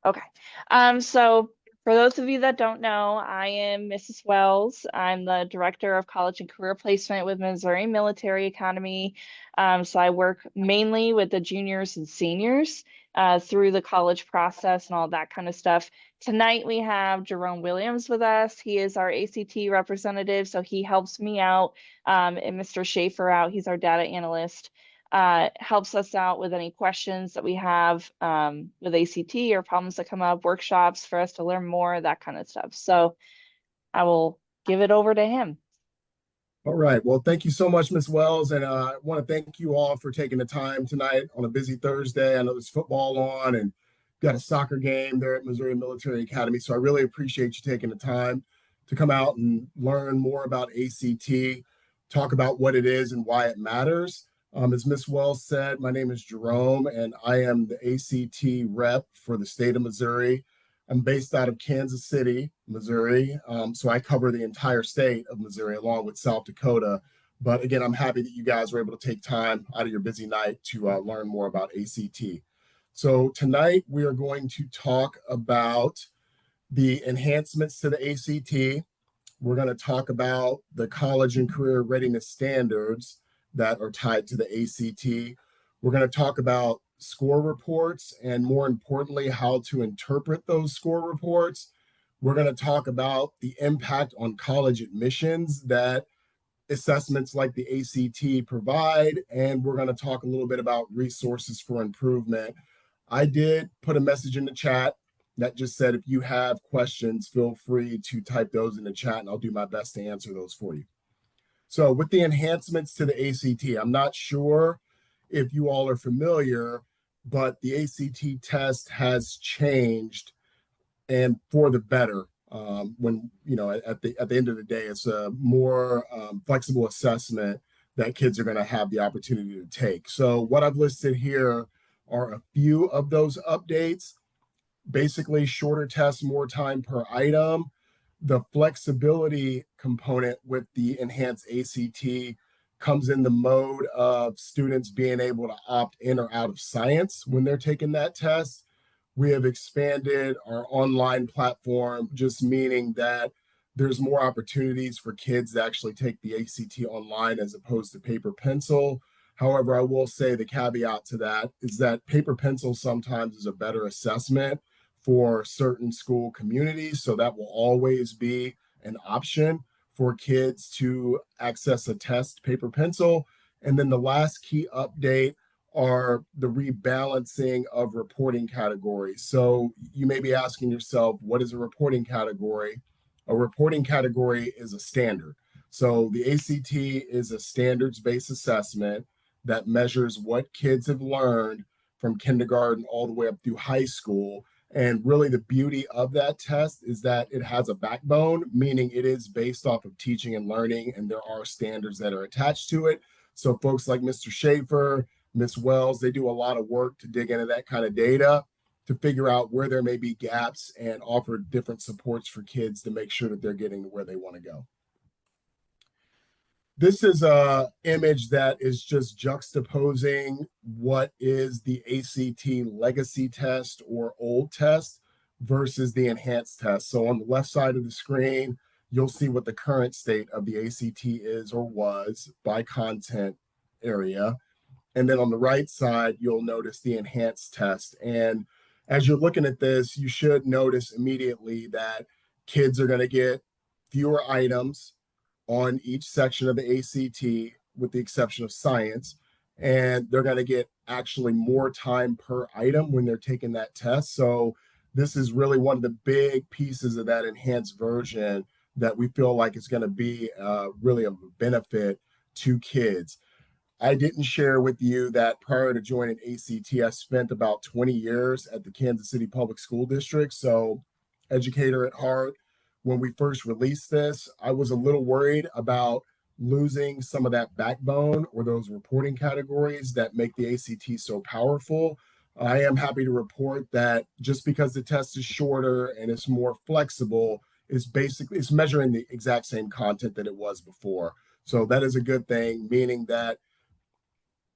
Okay. So for those of you that don't know, I am Mrs. Wells. I'm the Director of College and Career Placement with Missouri Military Academy. So I work mainly with the juniors and seniors through the college process and all that kind of stuff. Tonight we have Jerome Williams with us. He is our ACT representative, so he helps me out, and Mr. Schaefer out. He's our data analyst, helps us out with any questions that we have with ACT or problems that come up, workshops for us to learn more, that kind of stuff. So I will give it over to him. All right. Well, thank you so much, Miss Wells. And I want to thank you all for taking the time tonight on a busy Thursday. I know there's football on and got a soccer game there at Missouri Military Academy. So I really appreciate you taking the time to come out and learn more about ACT, talk about what it is and why it matters. As Miss Wells said, my name is Jerome, and I am the ACT rep for the state of Missouri. I'm based out of Kansas City, Missouri. So I cover the entire state of Missouri along with South Dakota. But again, I'm happy that you guys were able to take time out of your busy night to learn more about ACT. So tonight we are going to talk about the enhancements to the ACT. We're going to talk about the college and career readiness standards that are tied to the ACT. We're going to talk about score reports and, more importantly, how to interpret those score reports. We're going to talk about the impact on college admissions that assessments like the ACT provide, and we're going to talk a little bit about resources for improvement. I did put a message in the chat that just said if you have questions, feel free to type those in the chat and I'll do my best to answer those for you. So, with the enhancements to the ACT, I'm not sure if you all are familiar, but the ACT test has changed and for the better. When at the end of the day, it's a more flexible assessment that kids are going to have the opportunity to take. So, what I've listed here are a few of those updates. Basically, shorter tests, more time per item. The flexibility component with the enhanced ACT comes in the mode of students being able to opt in or out of science when they're taking that test. We have expanded our online platform, just meaning that there's more opportunities for kids to actually take the ACT online as opposed to paper pencil. However, I will say the caveat to that is that paper pencil sometimes is a better assessment for certain school communities. So that will always be an option for kids to access a test paper pencil. And then the last key update are the rebalancing of reporting categories. So you may be asking yourself, what is a reporting category? A reporting category is a standard. So the ACT is a standards-based assessment that measures what kids have learned from kindergarten all the way up through high school. And really, the beauty of that test is that it has a backbone, meaning it is based off of teaching and learning, and there are standards that are attached to it. So, folks like Mr. Schaefer, Miss Wells, they do a lot of work to dig into that kind of data to figure out where there may be gaps and offer different supports for kids to make sure that they're getting to where they want to go. This is a image that is just juxtaposing what is the ACT legacy test or old test versus the enhanced test. So on the left side of the screen, you'll see what the current state of the ACT is or was by content area. And then on the right side, you'll notice the enhanced test. And as you're looking at this, you should notice immediately that kids are going to get fewer items on each section of the ACT, with the exception of science. And they're going to get actually more time per item when they're taking that test. So, this is really one of the big pieces of that enhanced version that we feel like is going to be really a benefit to kids. I didn't share with you that prior to joining ACT, I spent about 20 years at the Kansas City Public School District. So, educator at heart. When we first released this, I was a little worried about losing some of that backbone or those reporting categories that make the ACT so powerful. I am happy to report that just because the test is shorter and it's more flexible, it's measuring the exact same content that it was before. So that is a good thing, meaning that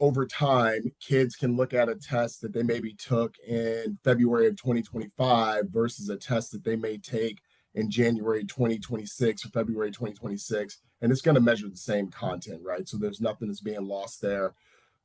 over time, kids can look at a test that they maybe took in February of 2025 versus a test that they may take in January 2026 or February 2026, and it's going to measure the same content, right? So there's nothing that's being lost there.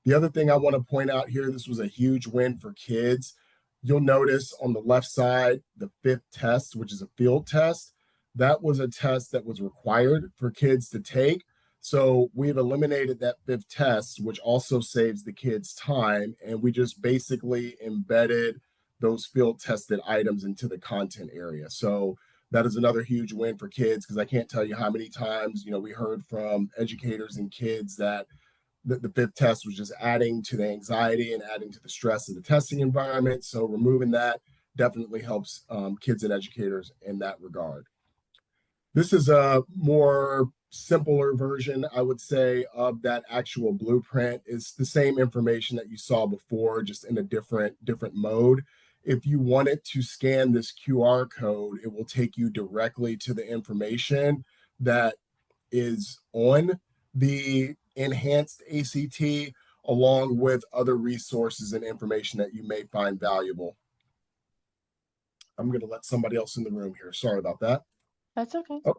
The other thing I want to point out here, this was a huge win for kids. You'll notice on the left side, the fifth test, which is a field test, that was a test that was required for kids to take. So we've eliminated that fifth test, which also saves the kids time. And we just basically embedded those field tested items into the content area. So that is another huge win for kids because I can't tell you how many times, we heard from educators and kids that the fifth test was just adding to the anxiety and adding to the stress of the testing environment. So removing that definitely helps kids and educators in that regard. This is a more simpler version, I would say, of that actual blueprint. It's the same information that you saw before, just in a different mode. If you wanted to scan this QR code, it will take you directly to the information that is on the enhanced ACT, along with other resources and information that you may find valuable. I'm going to let somebody else in the room here. Sorry about that. That's okay. Oh,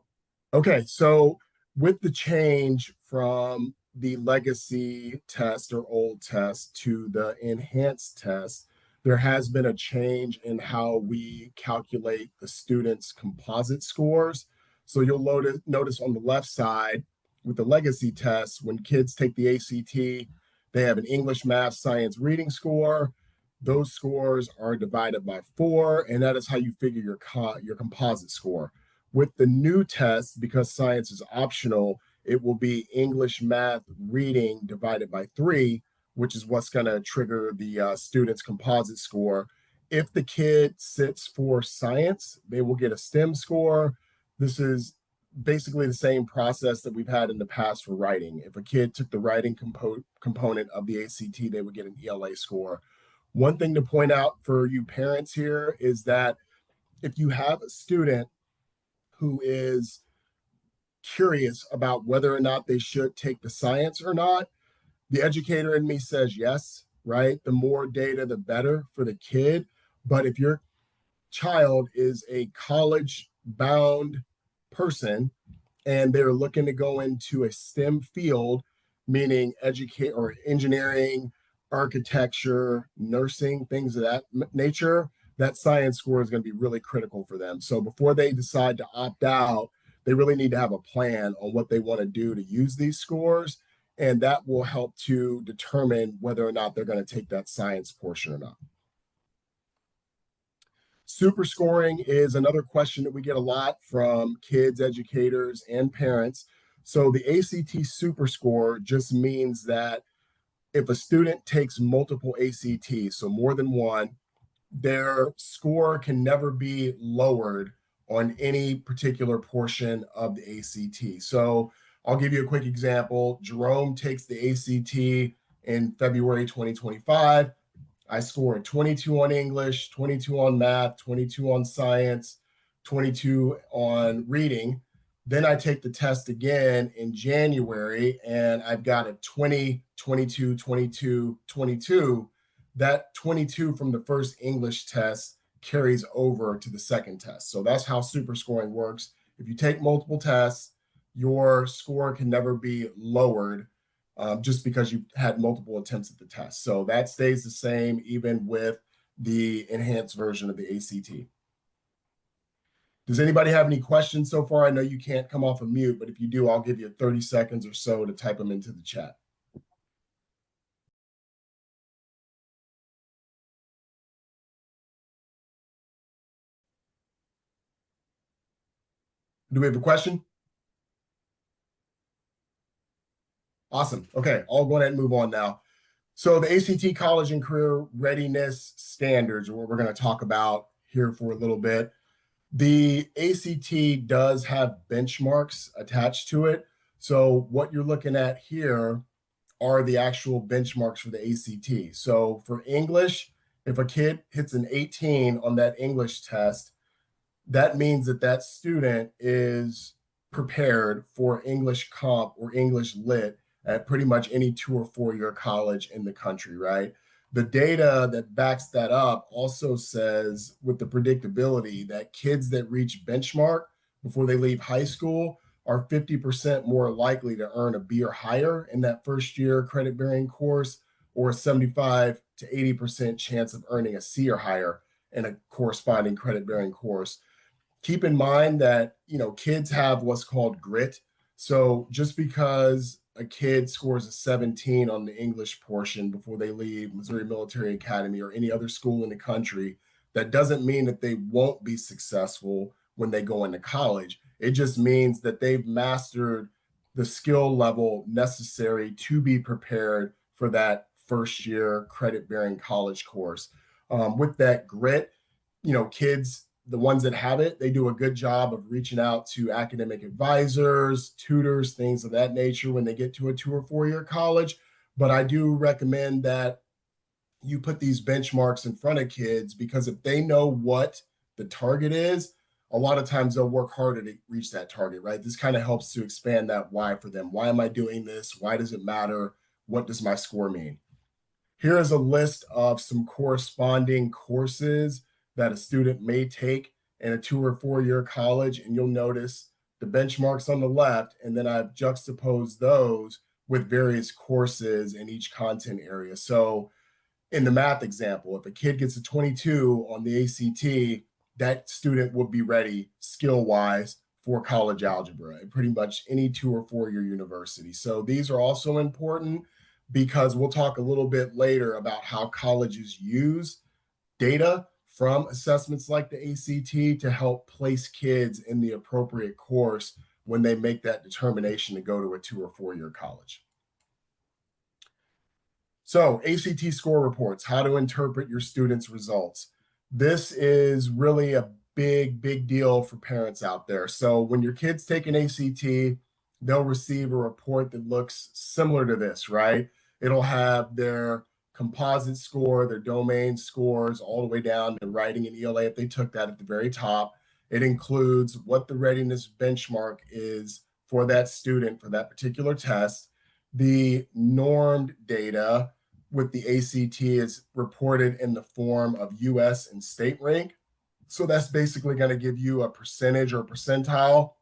okay. So with the change from the legacy test or old test to the enhanced test, there has been a change in how we calculate the students' composite scores. So you'll notice on the left side with the legacy test, when kids take the ACT, they have an English, math, science, reading score. Those scores are divided by 4, and that is how you figure your composite score. With the new test, because science is optional, it will be English, math, reading divided by 3, which is what's going to trigger the student's composite score. If the kid sits for science, they will get a STEM score. This is basically the same process that we've had in the past for writing. If a kid took the writing component of the ACT, they would get an ELA score. One thing to point out for you parents here is that if you have a student who is curious about whether or not they should take the science or not, the educator in me says yes, right? The more data, the better for the kid. But if your child is a college bound person and they're looking to go into a STEM field, meaning educate or engineering, architecture, nursing, things of that nature, that science score is going to be really critical for them. So before they decide to opt out, they really need to have a plan on what they want to do to use these scores. And that will help to determine whether or not they're going to take that science portion or not. Super scoring is another question that we get a lot from kids, educators, and parents. So the ACT super score just means that if a student takes multiple ACTs, so more than one, their score can never be lowered on any particular portion of the ACT. So I'll give you a quick example. Jerome takes the ACT in February 2025. I scored 22 on English, 22 on math, 22 on science, 22 on reading. Then I take the test again in January and I've got a 20, 22, 22, 22. That 22 from the first English test carries over to the second test. So that's how super scoring works. If you take multiple tests, your score can never be lowered just because you've had multiple attempts at the test. So that stays the same even with the enhanced version of the ACT. Does anybody have any questions so far? I know you can't come off of mute, but if you do, I'll give you 30 seconds or so to type them into the chat. Do we have a question? Awesome. Okay, I'll go ahead and move on now. So the ACT College and Career Readiness Standards are what we're going to talk about here for a little bit. The ACT does have benchmarks attached to it. So what you're looking at here are the actual benchmarks for the ACT. So for English, if a kid hits an 18 on that English test, that means that that student is prepared for English comp or English lit at pretty much any 2 or 4 year college in the country, right? The data that backs that up also says, with the predictability, that kids that reach benchmark before they leave high school are 50% more likely to earn a B or higher in that first year credit bearing course, or a 75 to 80% chance of earning a C or higher in a corresponding credit bearing course. Keep in mind that, kids have what's called grit. So just because a kid scores a 17 on the English portion before they leave Missouri Military Academy or any other school in the country, that doesn't mean that they won't be successful when they go into college. It just means that they've mastered the skill level necessary to be prepared for that first year credit bearing college course. With that grit, kids, the ones that have it, they do a good job of reaching out to academic advisors, tutors, things of that nature when they get to a 2 or 4 year college. But I do recommend that you put these benchmarks in front of kids, because if they know what the target is, a lot of times they'll work harder to reach that target, right? This kind of helps to expand that why for them. Why am I doing this? Why does it matter? What does my score mean? Here is a list of some corresponding courses that a student may take in a 2 or 4 year college, and you'll notice the benchmarks on the left, and then I've juxtaposed those with various courses in each content area. So in the math example, if a kid gets a 22 on the ACT, that student would be ready skill wise for college algebra at pretty much any 2 or 4 year university. So these are also important, because we'll talk a little bit later about how colleges use data from assessments like the ACT to help place kids in the appropriate course when they make that determination to go to a 2 or 4 year college. So ACT score reports, how to interpret your students' results. This is really a big deal for parents out there. So when your kids take an ACT, they'll receive a report that looks similar to this, right? It'll have their composite score, their domain scores, all the way down to writing and ELA if they took that at the very top. It includes what the readiness benchmark is for that student for that particular test. The normed data with the ACT is reported in the form of US and state rank. So that's basically going to give you a percentage or percentile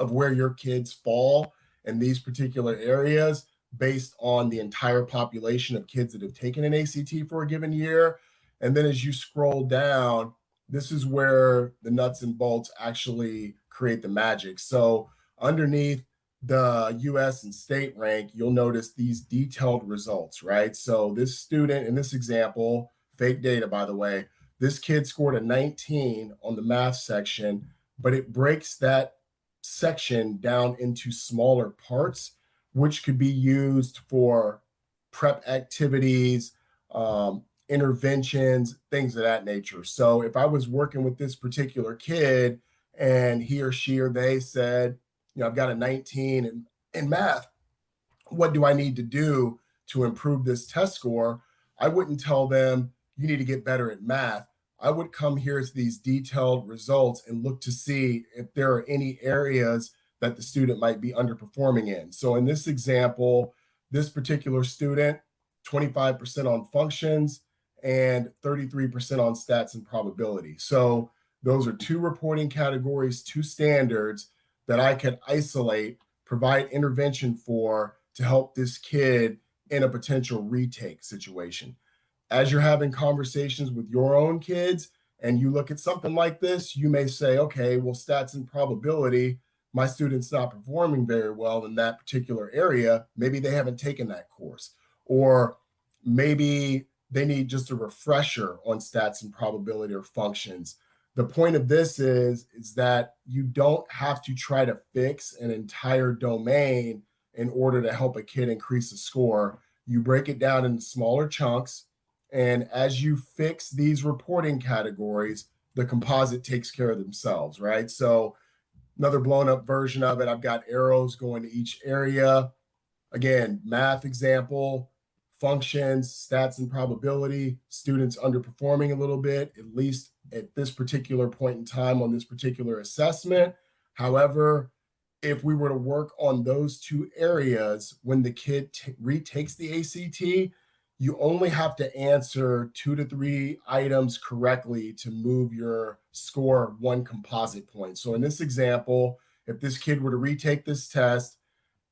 of where your kids fall in these particular areas based on the entire population of kids that have taken an ACT for a given year. And then as you scroll down, this is where the nuts and bolts actually create the magic. So underneath the US and state rank, you'll notice these detailed results, right? So this student in this example, fake data, by the way, this kid scored a 19 on the math section, but it breaks that section down into smaller parts, which could be used for prep activities, interventions, things of that nature. So if I was working with this particular kid and he or she or they said, I've got a 19 in math, what do I need to do to improve this test score? I wouldn't tell them you need to get better at math. I would come here to these detailed results and look to see if there are any areas that the student might be underperforming in. So in this example, this particular student, 25% on functions and 33% on stats and probability. So those are 2 reporting categories, 2 standards that I can isolate, provide intervention for to help this kid in a potential retake situation. As you're having conversations with your own kids and you look at something like this, you may say, okay, well, stats and probability, my student's not performing very well in that particular area. Maybe they haven't taken that course, or maybe they need just a refresher on stats and probability or functions. The point of this is that you don't have to try to fix an entire domain in order to help a kid increase a score. You break it down into smaller chunks. And as you fix these reporting categories, the composite takes care of themselves, right? So another blown up version of it, I've got arrows going to each area. Again, math example, functions, stats and probability, students underperforming a little bit, at least at this particular point in time on this particular assessment. However, if we were to work on those two areas, when the kid retakes the ACT, you only have to answer 2 to 3 items correctly to move your score 1 composite point. So in this example, if this kid were to retake this test,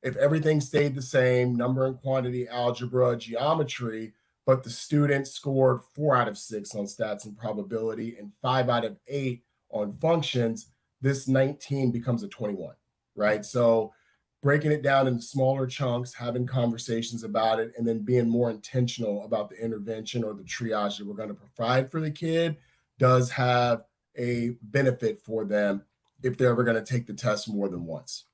if everything stayed the same, number and quantity, algebra, geometry, but the student scored 4 out of 6 on stats and probability and 5 out of 8 on functions, this 19 becomes a 21, right? So breaking it down into smaller chunks, having conversations about it, and then being more intentional about the intervention or the triage that we're going to provide for the kid does have a benefit for them if they're ever going to take the test more than once.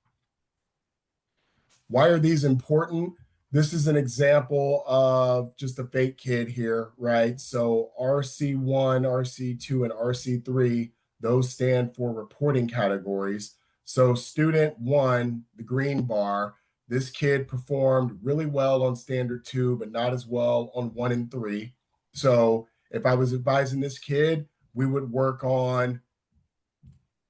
Why are these important? This is an example of just a fake kid here, right? So RC1, RC2, and RC3, those stand for reporting categories. So student 1, the green bar, this kid performed really well on standard 2, but not as well on 1 and 3. So if I was advising this kid, we would work on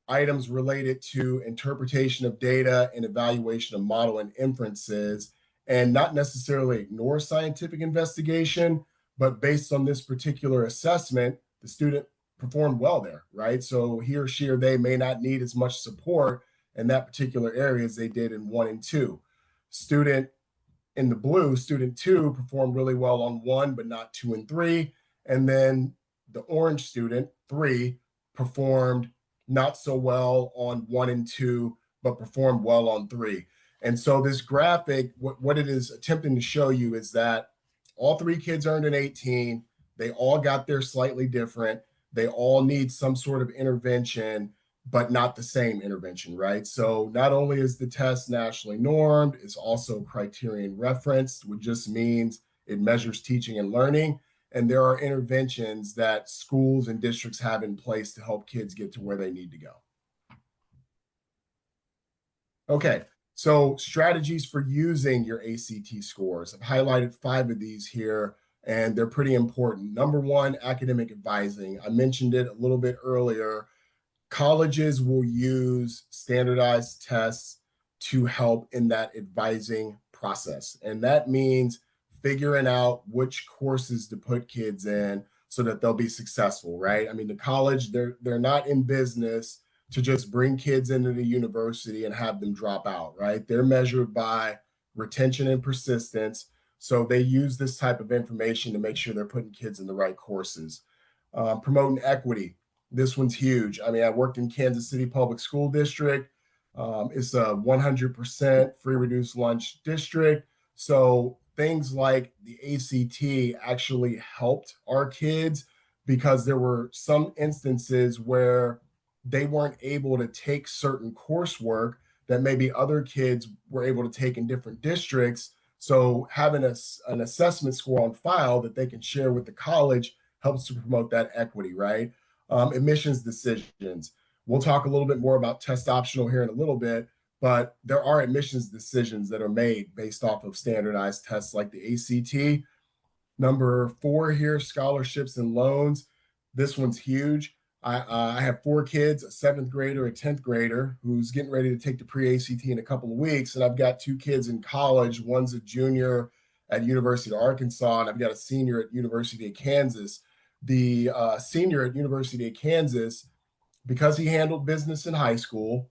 items related to interpretation of data and evaluation of model and inferences, and not necessarily ignore scientific investigation, but based on this particular assessment, the student performed well there, right? So he or she or they may not need as much support in that particular area as they did in 1 and 2. Student in the blue, student 2 performed really well on 1, but not 2 and 3. And then the orange student, 3, performed not so well on 1 and 2, but performed well on 3. And so this graphic, what it is attempting to show you is that all 3 kids earned an 18. They all got there slightly different. They all need some sort of intervention, but not the same intervention, right? So not only is the test nationally normed, it's also criterion referenced, which just means it measures teaching and learning. And there are interventions that schools and districts have in place to help kids get to where they need to go. Okay, so strategies for using your ACT scores. I've highlighted 5 of these here, and they're pretty important. Number 1, academic advising. I mentioned it a little bit earlier. Colleges will use standardized tests to help in that advising process. And that means figuring out which courses to put kids in so that they'll be successful, right? I mean, the college, they're not in business to just bring kids into the university and have them drop out, right? They're measured by retention and persistence. So they use this type of information to make sure they're putting kids in the right courses. Promoting equity. This one's huge. I mean, I worked in Kansas City Public School District. It's a 100% free reduced lunch district. So things like the ACT actually helped our kids because there were some instances where they weren't able to take certain coursework that maybe other kids were able to take in different districts. So having an assessment score on file that they can share with the college helps to promote that equity, right? Admissions decisions. We'll talk a little bit more about test optional here in a little bit, but there are admissions decisions that are made based off of standardized tests like the ACT. Number 4 here, scholarships and loans. This one's huge. I have 4 kids, a 7th grader, a 10th grader, who's getting ready to take the pre-ACT in a couple of weeks. And I've got 2 kids in college. One's a junior at University of Arkansas, and I've got a senior at University of Kansas. The senior at University of Kansas, because he handled business in high school,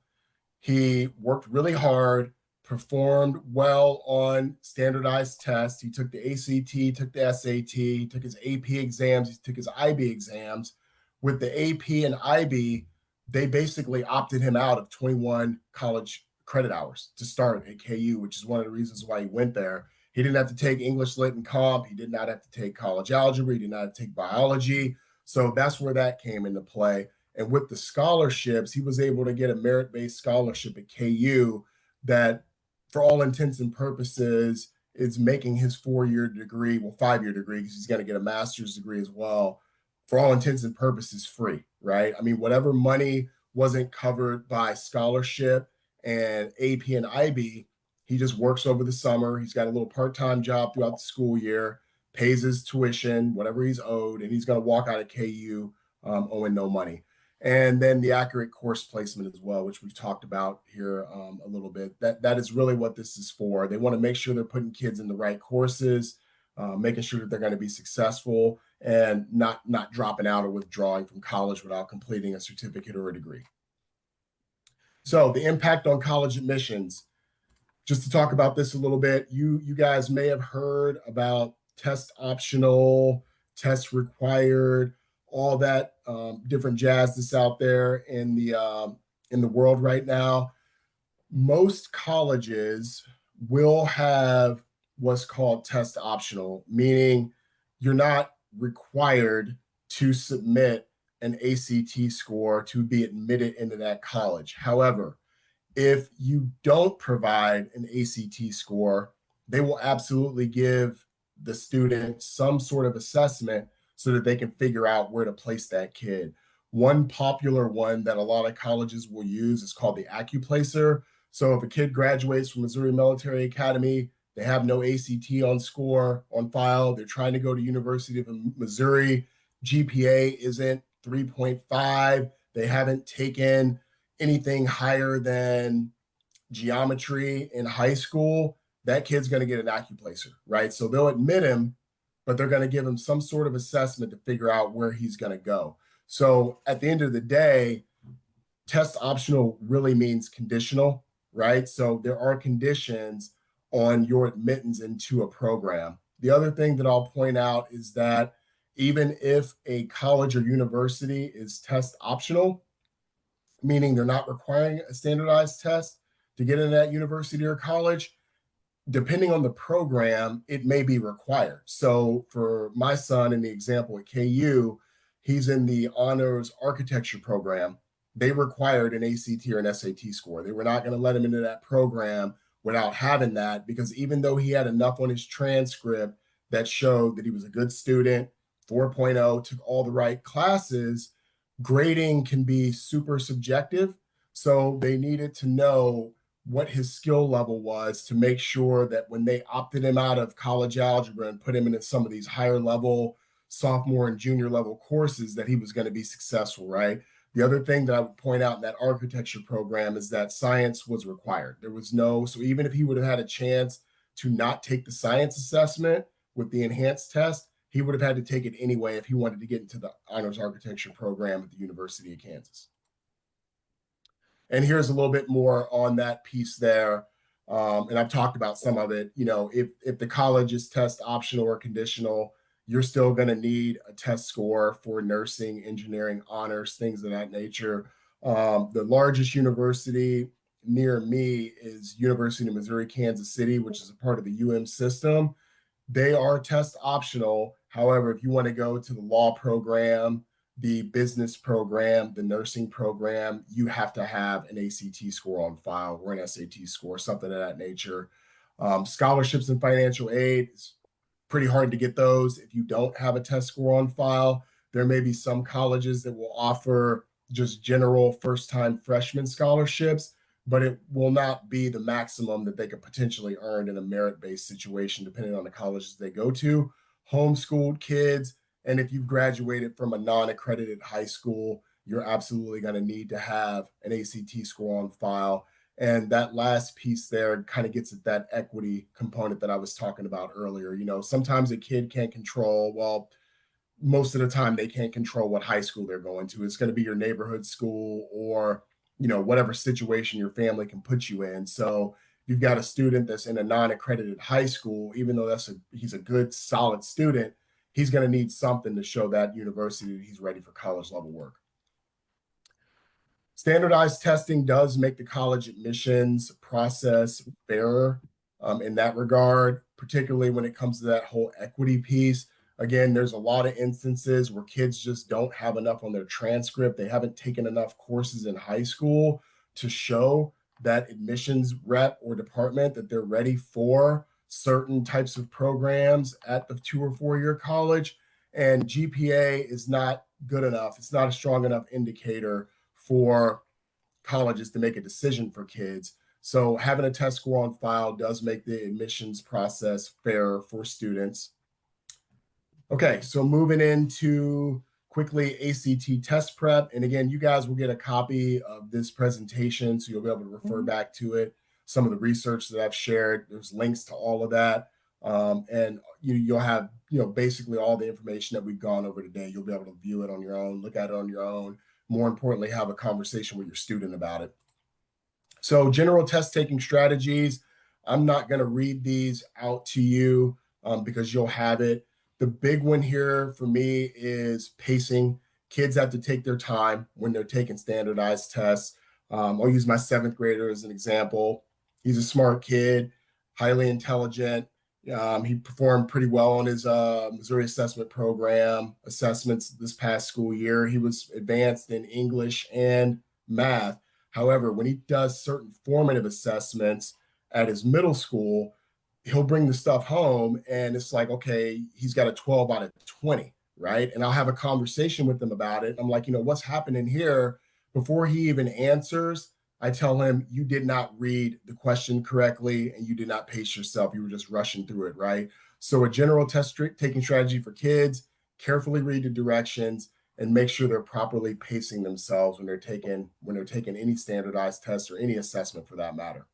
he worked really hard, performed well on standardized tests. He took the ACT, took the SAT, took his AP exams, he took his IB exams. With the AP and IB, they basically opted him out of 21 college credit hours to start at KU, which is one of the reasons why he went there. He didn't have to take English, Lit, and Comp. He did not have to take college algebra. He did not have to take biology. So that's where that came into play. And with the scholarships, he was able to get a merit-based scholarship at KU that, for all intents and purposes, is making his 4-year degree, well, 5-year degree, because he's going to get a master's degree as well, for all intents and purposes, free, right? I mean, whatever money wasn't covered by scholarship and AP and IB, he just works over the summer. He's got a little part-time job throughout the school year, pays his tuition, whatever he's owed, and he's going to walk out of KU owing no money. And then the accurate course placement as well, which we've talked about here a little bit. That is really what this is for. They want to make sure they're putting kids in the right courses, making sure that they're going to be successful and not dropping out or withdrawing from college without completing a certificate or a degree. So the impact on college admissions, just to talk about this a little bit, you guys may have heard about test optional, test required, all that different jazz that's out there in the world right now. Most colleges will have what's called test optional, meaning you're not required to submit an ACT score to be admitted into that college. However, if you don't provide an ACT score, they will absolutely give the student some sort of assessment so that they can figure out where to place that kid. One popular one that a lot of colleges will use is called the AccuPlacer. So if a kid graduates from Missouri Military Academy, they have no ACT on file, they're trying to go to University of Missouri, GPA isn't 3.5, they haven't taken anything higher than geometry in high school, that kid's going to get an AccuPlacer, right? So they'll admit him, but they're going to give him some sort of assessment to figure out where he's going to go. So at the end of the day, test optional really means conditional, right? So there are conditions on your admittance into a program. The other thing that I'll point out is that even if a college or university is test optional, meaning they're not requiring a standardized test to get into that university or college, depending on the program, it may be required. So for my son in the example at KU, he's in the honors architecture program. They required an ACT or an SAT score. They were not going to let him into that program without having that, because even though he had enough on his transcript that showed that he was a good student, 4.0, took all the right classes, grading can be super subjective. So they needed to know what his skill level was to make sure that when they opted him out of college algebra and put him into some of these higher level sophomore and junior level courses, that he was going to be successful, right? The other thing that I would point out in that architecture program is that science was required. There was no, so even if he would have had a chance to not take the science assessment with the enhanced test, he would have had to take it anyway if he wanted to get into the honors architecture program at the University of Kansas. And here's a little bit more on that piece there. And I've talked about some of it. You know, if the college is test optional or conditional, you're still going to need a test score for nursing, engineering, honors, things of that nature. The largest university near me is University of Missouri, Kansas City, which is a part of the system. They are test optional. However, if you want to go to the law program, the business program, the nursing program, you have to have an ACT score on file or an SAT score, something of that nature. Scholarships and financial aid, it's pretty hard to get those if you don't have a test score on file. There may be some colleges that will offer just general first-time freshman scholarships, but it will not be the maximum that they could potentially earn in a merit-based situation, depending on the colleges they go to. Homeschooled kids, and if you've graduated from a non-accredited high school, you're absolutely going to need to have an ACT score on file. And that last piece there kind of gets at that equity component that I was talking about earlier. You know, sometimes a kid can't control, well, most of the time they can't control what high school they're going to. It's going to be your neighborhood school or, you know, whatever situation your family can put you in. So you've got a student that's in a non-accredited high school, even though he's a good, solid student, he's going to need something to show that university that he's ready for college level work. Standardized testing does make the college admissions process fairer in that regard, particularly when it comes to that whole equity piece. Again, there's a lot of instances where kids just don't have enough on their transcript. They haven't taken enough courses in high school to show that admissions rep or department that they're ready for certain types of programs at the 2 or 4 year college. And GPA is not good enough. It's not a strong enough indicator for colleges to make a decision for kids. So having a test score on file does make the admissions process fairer for students. Okay, so moving into quickly ACT test prep. And again, you guys will get a copy of this presentation, so you'll be able to refer Mhm. back to it. Some of the research that I've shared, there's links to all of that. And you'll have, basically all the information that we've gone over today. You'll be able to view it on your own, look at it on your own. More importantly, have a conversation with your student about it. So general test taking strategies, I'm not going to read these out to you because you'll have it. The big one here for me is pacing. Kids have to take their time when they're taking standardized tests. I'll use my seventh grader as an example. He's a smart kid, highly intelligent. He performed pretty well on his Missouri assessment program assessments this past school year. He was advanced in English and math. However, when he does certain formative assessments at his middle school, he'll bring the stuff home and it's like, okay, he's got a 12 out of 20, right? And I'll have a conversation with him about it. I'm like, what's happening here? Before he even answers, I tell him, you did not read the question correctly and you did not pace yourself. You were just rushing through it, right? So a general test taking strategy for kids, carefully read the directions and make sure they're properly pacing themselves when they're taking any standardized test or any assessment for that matter.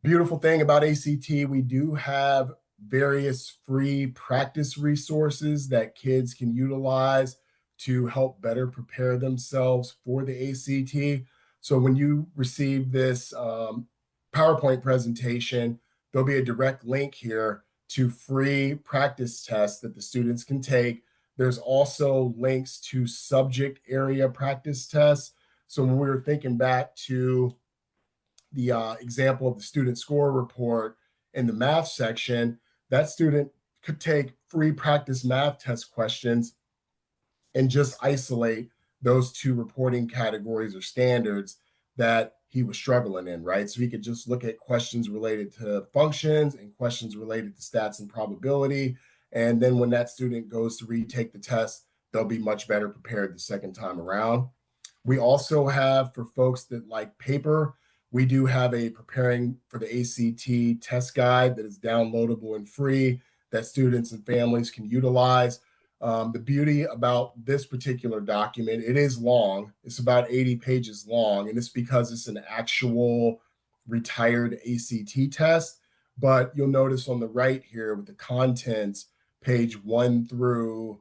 Beautiful thing about ACT, we do have various free practice resources that kids can utilize to help better prepare themselves for the ACT. So when you receive this PowerPoint presentation, there'll be a direct link here to free practice tests that the students can take. There's also links to subject area practice tests. So when we were thinking back to the example of the student score report in the math section, that student could take free practice math test questions and just isolate those two reporting categories or standards that he was struggling in, right? So he could just look at questions related to functions and questions related to stats and probability. And then when that student goes to retake the test, they'll be much better prepared the second time around. We also have, for folks that like paper, we do have a preparing for the ACT test guide that is downloadable and free that students and families can utilize. The beauty about this particular document, it is long. It's about 80 pages long, and it's because it's an actual retired ACT test. But you'll notice on the right here with the contents, page 1 through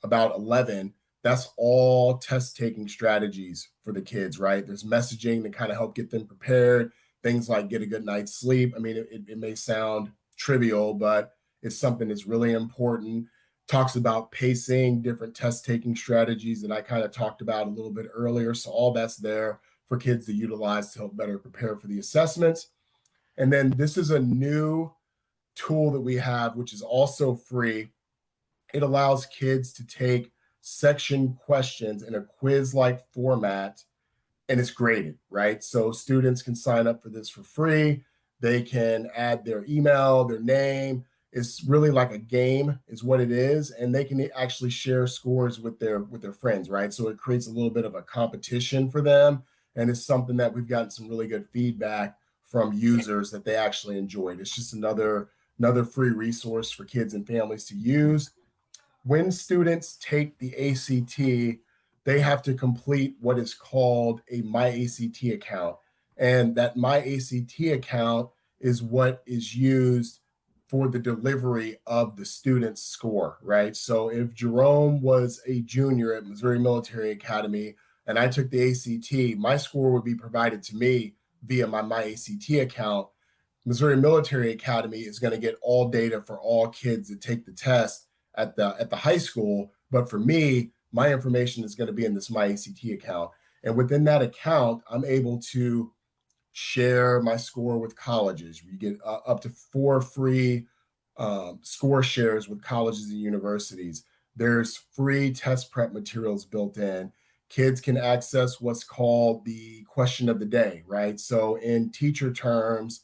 about 11, that's all test taking strategies for the kids, right? There's messaging to kind of help get them prepared, things like get a good night's sleep. I mean, it may sound trivial, but it's something that's really important. Talks about pacing, different test taking strategies that I kind of talked about a little bit earlier. So all that's there for kids to utilize to help better prepare for the assessments. And then this is a new tool that we have, which is also free. It allows kids to take section questions in a quiz-like format, and it's graded, right? So students can sign up for this for free. They can add their email, their name. It's really like a game, is what it is, and they can actually share scores with their friends, right? So it creates a little bit of a competition for them, and it's something that we've gotten some really good feedback from users that they actually enjoyed. It's just another free resource for kids and families to use. When students take the ACT, they have to complete what is called a My ACT account. And that My ACT account is what is used for the delivery of the student's score, right? So if Jerome was a junior at Missouri Military Academy and I took the ACT, my score would be provided to me via my ACT account. Missouri Military Academy is going to get all data for all kids that take the test at the high school. But for me, my information is going to be in this My ACT account. And within that account, I'm able to share my score with colleges. You get up to 4 free score shares with colleges and universities. There's free test prep materials built in. Kids can access what's called the question of the day, right? So in teacher terms,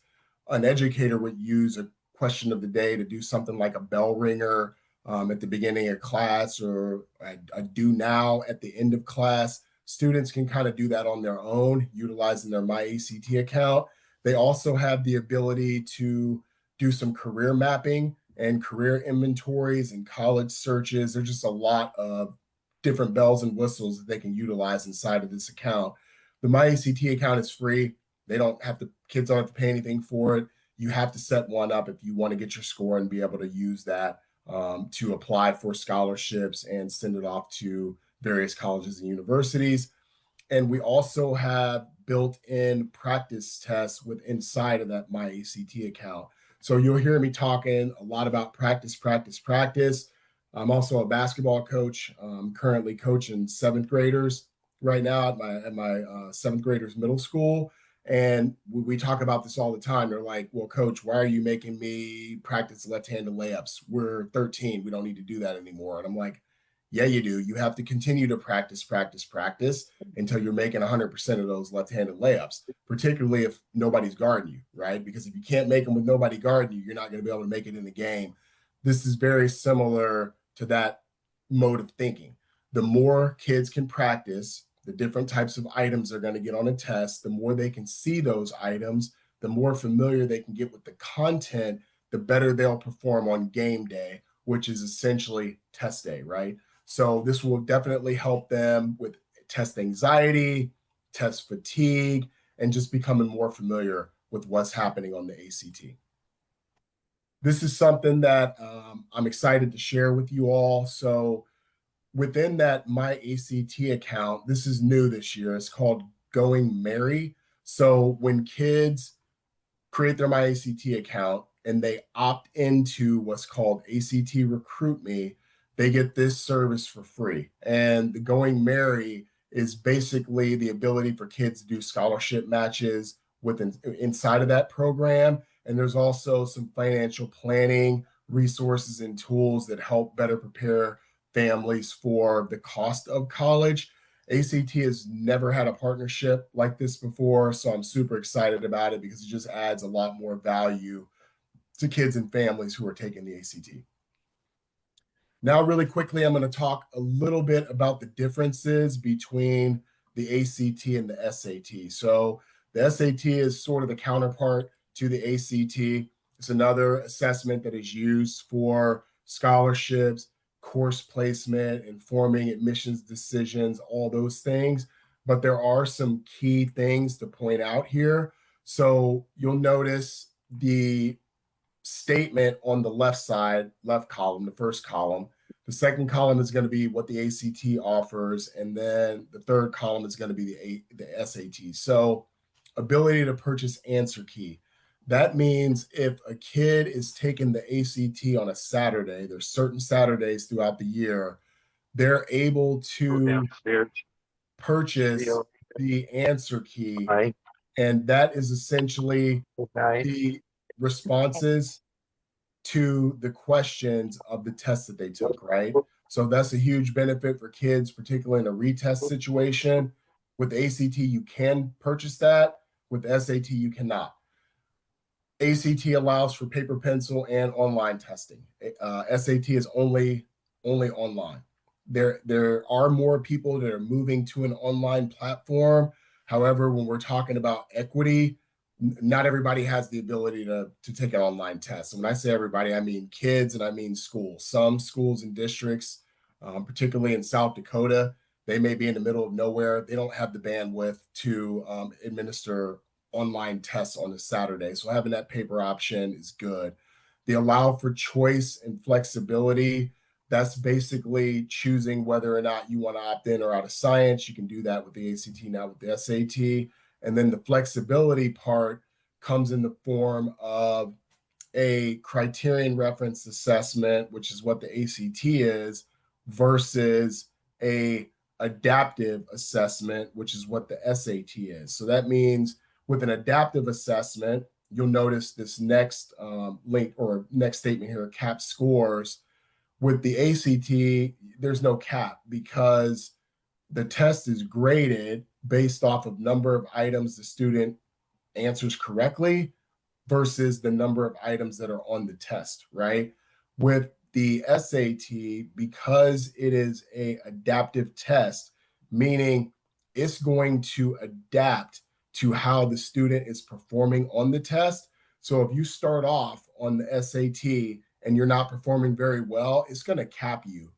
an educator would use a question of the day to do something like a bell ringer at the beginning of class or a do now at the end of class. Students can kind of do that on their own, utilizing their My ACT account. They also have the ability to do some career mapping and career inventories and college searches. There's just a lot of different bells and whistles that they can utilize inside of this account. The MyACT account is free. They don't have to, kids don't have to pay anything for it. You have to set one up if you want to get your score and be able to use that to apply for scholarships and send it off to various colleges and universities. And we also have built-in practice tests with inside of that MyACT account. So you'll hear me talking a lot about practice, practice, practice. I'm also a basketball coach. I'm currently coaching seventh graders right now at my seventh graders middle school. And we talk about this all the time. They're like, well, coach, why are you making me practice left-handed layups? We're 13. We don't need to do that anymore. And I'm like, yeah, you do. You have to continue to practice, practice, practice until you're making 100% of those left-handed layups, particularly if nobody's guarding you, right? Because if you can't make them with nobody guarding you, you're not going to be able to make it in the game. This is very similar to that mode of thinking. The more kids can practice, the different types of items they're going to get on a test, the more they can see those items, the more familiar they can get with the content, the better they'll perform on game day, which is essentially test day, right? So this will definitely help them with test anxiety, test fatigue, and just becoming more familiar with what's happening on the ACT. This is something that I'm excited to share with you all. So within that MyACT account, this is new this year. It's called Going Merry. So when kids create their MyACT account and they opt into what's called ACT Recruit Me, they get this service for free. And the Going Merry is basically the ability for kids to do scholarship matches within inside of that program. And there's also some financial planning resources and tools that help better prepare families for the cost of college. ACT has never had a partnership like this before, so I'm super excited about it because it just adds a lot more value to kids and families who are taking the ACT. Now, really quickly, I'm going to talk a little bit about the differences between the ACT and the SAT. So the SAT is sort of the counterpart to the ACT. It's another assessment that is used for scholarships, course placement, informing admissions decisions, all those things. But there are some key things to point out here. So you'll notice the statement on the left side, left column, the first column. The second column is going to be what the ACT offers, and then the third column is going to be the SAT. So ability to purchase answer key. That means if a kid is taking the ACT on a Saturday, there's certain Saturdays throughout the year, they're able to purchase the answer key. And that is essentially the responses to the questions of the test that they took, right? So that's a huge benefit for kids, particularly in a retest situation. With the ACT, you can purchase that. With the SAT, you cannot. ACT allows for paper, pencil, and online testing. SAT is only online. There are more people that are moving to an online platform. However, when we're talking about equity, not everybody has the ability to take an online test. And when I say everybody, I mean kids and I mean schools. Some schools and districts, particularly in South Dakota, they may be in the middle of nowhere. They don't have the bandwidth to administer online tests on a Saturday. So having that paper option is good. They allow for choice and flexibility. That's basically choosing whether or not you want to opt in or out of science. You can do that with the ACT, now with the SAT. And then the flexibility part comes in the form of a criterion reference assessment, which is what the ACT is, versus a adaptive assessment, which is what the SAT is. So that means with an adaptive assessment, you'll notice this next link or next statement here, cap scores. With the ACT, there's no cap because the test is graded based off of number of items the student answers correctly versus the number of items that are on the test, right? With the SAT, because it is a adaptive test, meaning it's going to adapt to how the student is performing on the test. So if you start off on the SAT and you're not performing very well, it's going to cap you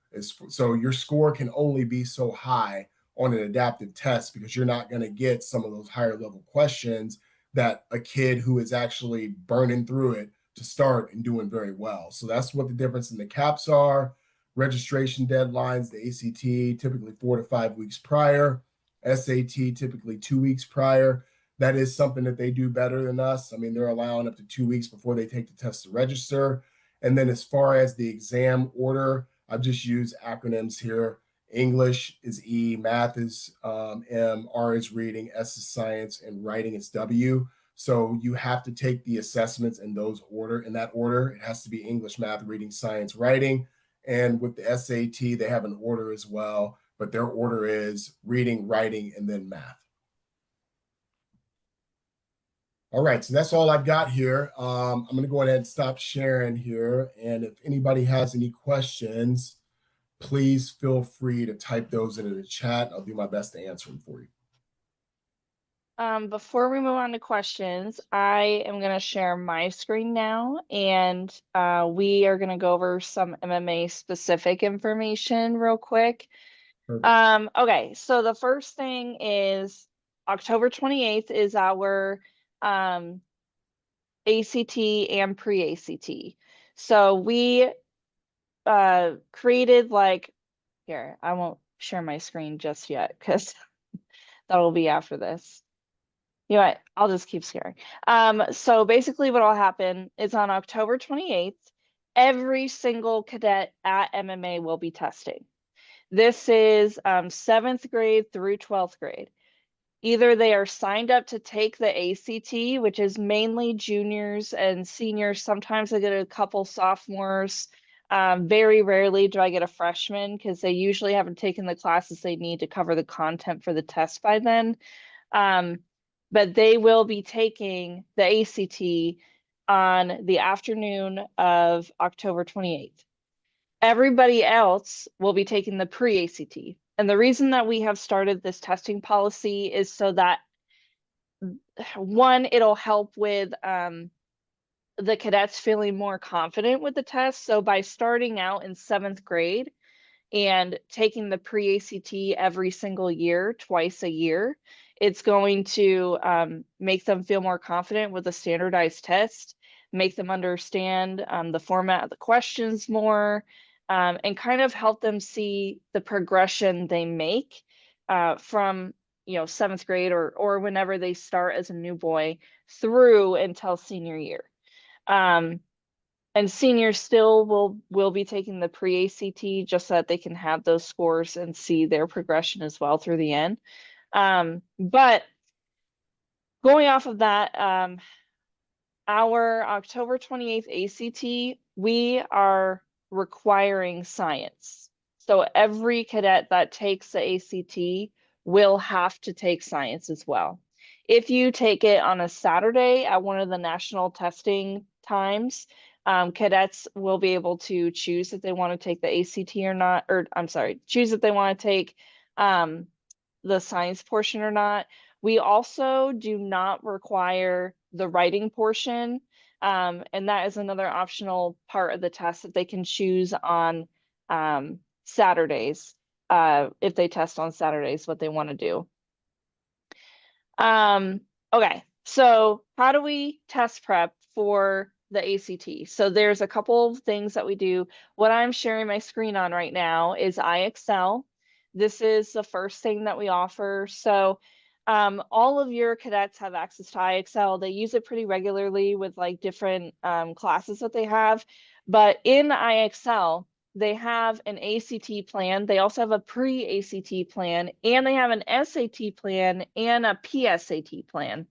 So your score can only be so high on an adaptive test because you're not going to get some of those higher level questions that a kid who is actually burning through it to start and doing very well. So that's what the difference in the caps are. Registration deadlines, the ACT typically 4 to 5 weeks prior, SAT typically 2 weeks prior. That is something that they do better than us. I mean, they're allowing up to 2 weeks before they take the test to register. And then as far as the exam order, I've just used acronyms here. English is E, math is M, R is reading, S is science, and writing is W. So you have to take the assessments in that order. It has to be English, math, reading, science, writing. And with the SAT, they have an order as well, but their order is reading, writing, and then math. All right, so that's all I've got here. I'm going to go ahead and stop sharing here. And if anybody has any questions, please feel free to type those into the chat. I'll do my best to answer them for you. Before we move on to questions, I am going to share my screen now, and we are going to go over some MMA specific information real quick. Perfect. Okay, so the first thing is October 28th is our ACT and pre-ACT. So we created here, I won't share my screen just yet because that will be after this. You know what? I'll just keep sharing. So basically what will happen is on October 28th, every single cadet at MMA will be testing. This is 7th grade through 12th grade. Either they are signed up to take the ACT, which is mainly juniors and seniors. Sometimes I get a couple sophomores. Very rarely do I get a freshman because they usually haven't taken the classes they need to cover the content for the test by then. But they will be taking the ACT on the afternoon of October 28th. Everybody else will be taking the pre-ACT. And the reason that we have started this testing policy is so that, one, it'll help with the cadets feeling more confident with the test. So by starting out in 7th grade, and taking the pre-ACT every single year, twice a year, it's going to make them feel more confident with a standardized test, make them understand the format of the questions more, and kind of help them see the progression they make from 7th grade or whenever they start as a new boy through until senior year. And seniors still will be taking the pre-ACT just so that they can have those scores and see their progression as well through the end. But going off of that, our October 28th ACT, we are requiring science. So every cadet that takes the ACT will have to take science as well. If you take it on a Saturday at one of the national testing times, cadets will be able to choose if they want to take the ACT or not, or I'm sorry, choose if they want to take the science portion or not. We also do not require the writing portion, and that is another optional part of the test that they can choose on Saturdays, if they test on Saturdays, what they want to do. Okay, so how do we test prep for the ACT? So there's a couple of things that we do. What I'm sharing my screen on right now is IXL. This is the first thing that we offer. So all of your cadets have access to IXL. They use it pretty regularly with like different classes that they have. But in IXL, they have an ACT plan. They also have a pre-ACT plan, and they have an SAT plan and a PSAT plan.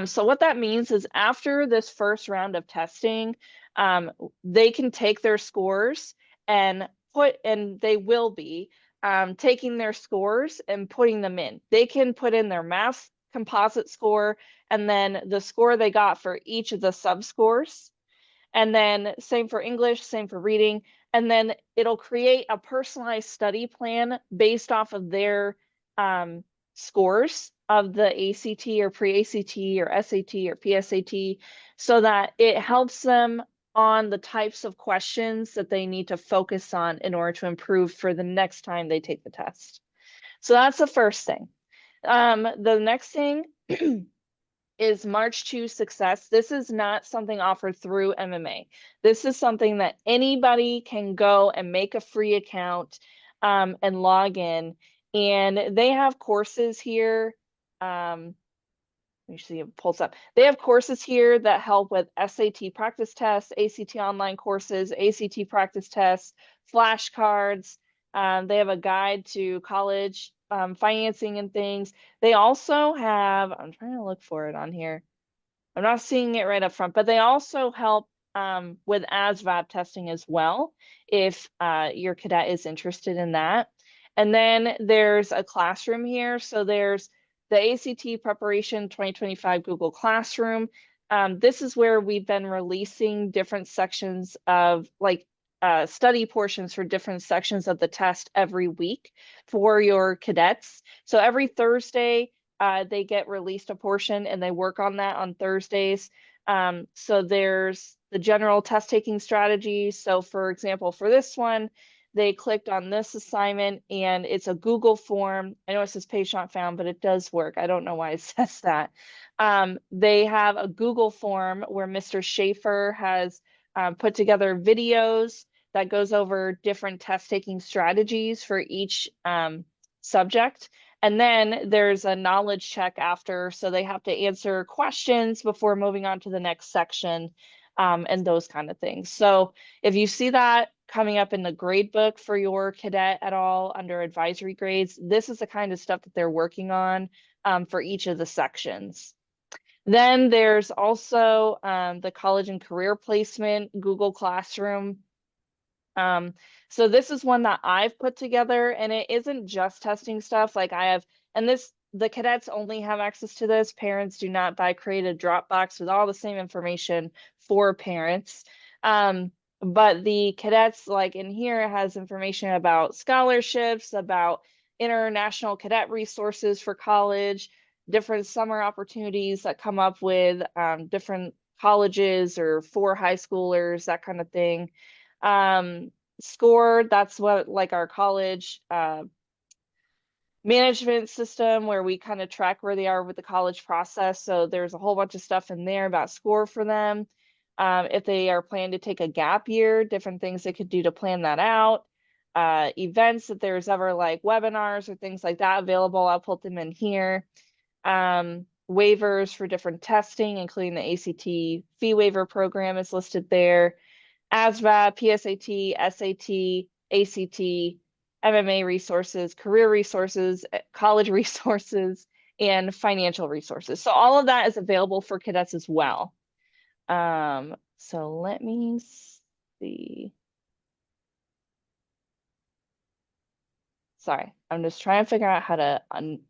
So what that means is after this first round of testing, they can take their scores and they will be taking their scores and putting them in. They can put in their math composite score and then the score they got for each of the sub-scores. And then same for English, same for reading. And then it'll create a personalized study plan based off of their scores of the ACT or pre-ACT or SAT or PSAT so that it helps them on the types of questions that they need to focus on in order to improve for the next time they take the test. So that's the first thing. The next thing is March to Success. This is not something offered through MMA. This is something that anybody can go and make a free account and log in. And they have courses here. Let me see if it pulls up. They have courses here that help with SAT practice tests, ACT online courses, ACT practice tests, flashcards. They have a guide to college financing and things. They also have, I'm trying to look for it on here. I'm not seeing it right up front, but they also help with ASVAB testing as well, if your cadet is interested in that. And then there's a classroom here. So there's the ACT Preparation 2025 Google Classroom. This is where we've been releasing different sections of like study portions for different sections of the test every week for your cadets. So every Thursday, they get released a portion and they work on that on Thursdays. So there's the general test taking strategy. So for example, for this one, they clicked on this assignment and it's a Google form. I know it says page not found, but it does work. I don't know why it says that. They have a Google form where Mr. Schaefer has put together videos that goes over different test taking strategies for each subject. And then there's a knowledge check after, so they have to answer questions before moving on to the next section, and those kind of things. So if you see that coming up in the grade book for your cadet at all under advisory grades, this is the kind of stuff that they're working on for each of the sections. Then there's also the college and career placement Google Classroom. So this is one that I've put together, and it isn't just testing stuff. Like I have, and the cadets only have access to this. Parents do not. But I create a Dropbox with all the same information for parents. But the cadets, like in here, has information about scholarships, about international cadet resources for college, different summer opportunities that come up with different colleges or for high schoolers, that kind of thing. Score, that's what like our college management system where we kind of track where they are with the college process. So there's a whole bunch of stuff in there about score for them. If they are planning to take a gap year, different things they could do to plan that out. Events, if there's ever like webinars or things like that available, I'll put them in here. Waivers for different testing, including the ACT fee waiver program is listed there. ASVAB, PSAT, SAT, ACT, MMA resources, career resources, college resources, and financial resources. So all of that is available for cadets as well. So let me see. Sorry, I'm just trying to figure out how to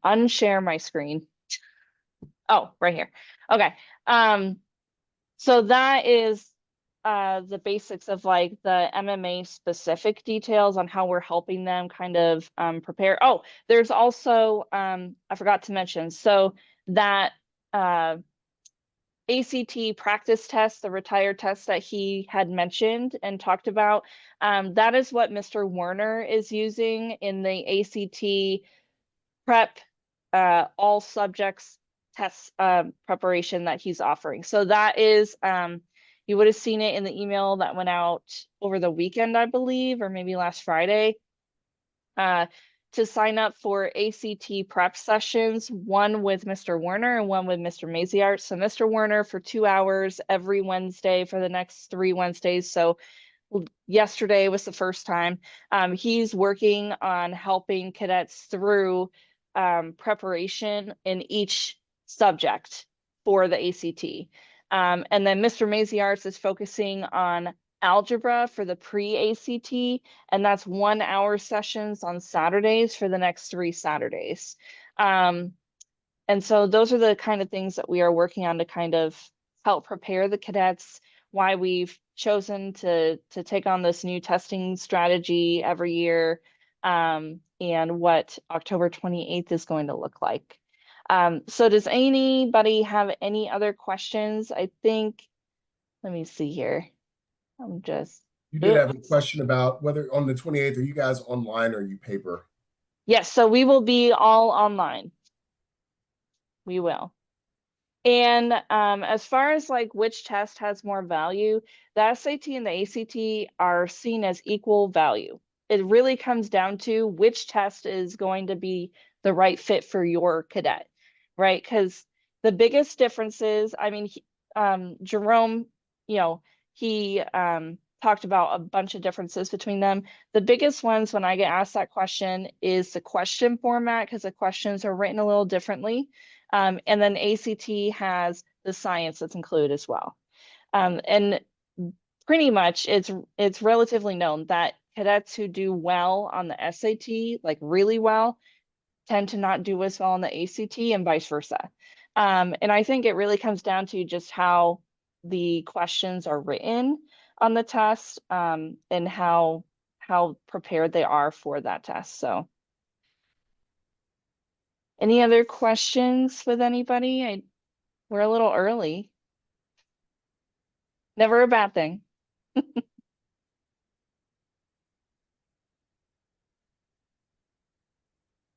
unshare my screen. Oh, right here. Okay. So that is the basics of like the MMA specific details on how we're helping them kind of prepare. Oh, there's also I forgot to mention, so that ACT practice test, the retired test that he had mentioned and talked about, that is what Mr. Werner is using in the ACT prep all subjects test preparation that he's offering. So that is you would have seen it in the email that went out over the weekend, I believe, or maybe last Friday, to sign up for ACT prep sessions, one with Mr. Werner and one with Mr. Maziart. So Mr. Werner for 2 hours every Wednesday for the next 3 Wednesdays. So yesterday was the first time. He's working on helping cadets through preparation in each subject for the ACT. And then Mr. Maziarts is focusing on algebra for the pre-ACT, and that's 1 hour sessions on Saturdays for the next 3 Saturdays. And so those are the kind of things that we are working on to kind of help prepare the cadets, why we've chosen to take on this new testing strategy every year, and what October 28th is going to look like. So does anybody have any other questions? I think, let me see here. I'm just, You did have a oops. question about whether on the 28th, are you guys online or are you paper? Yes, so we will be all online. We will. And as far as like which test has more value, the SAT and the ACT are seen as equal value. It really comes down to which test is going to be the right fit for your cadet, right? Because the biggest differences, I mean, Jerome, you know, he talked about a bunch of differences between them. The biggest ones when I get asked that question is the question format, because the questions are written a little differently. And then ACT has the science that's included as well. And pretty much it's relatively known that cadets who do well on the SAT, like really well, tend to not do as well on the ACT and vice versa. And I think it really comes down to just how the questions are written on the test, and how prepared they are for that test. So any other questions with anybody? We're a little early. Never a bad thing.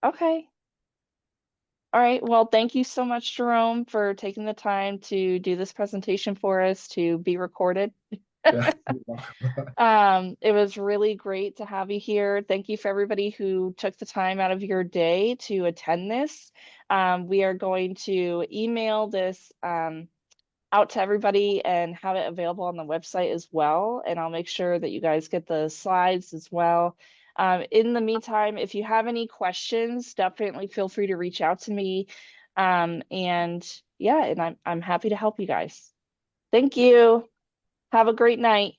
Okay. All right. Well, thank you so much, Jerome, for taking the time to do this presentation for us to be recorded. Yeah. It was really great to have you here. Thank you for everybody who took the time out of your day to attend this. We are going to email this out to everybody and have it available on the website as well. And I'll make sure that you guys get the slides as well. In the meantime, if you have any questions, definitely feel free to reach out to me. And yeah, and I'm happy to help you guys. Thank you. Have a great night.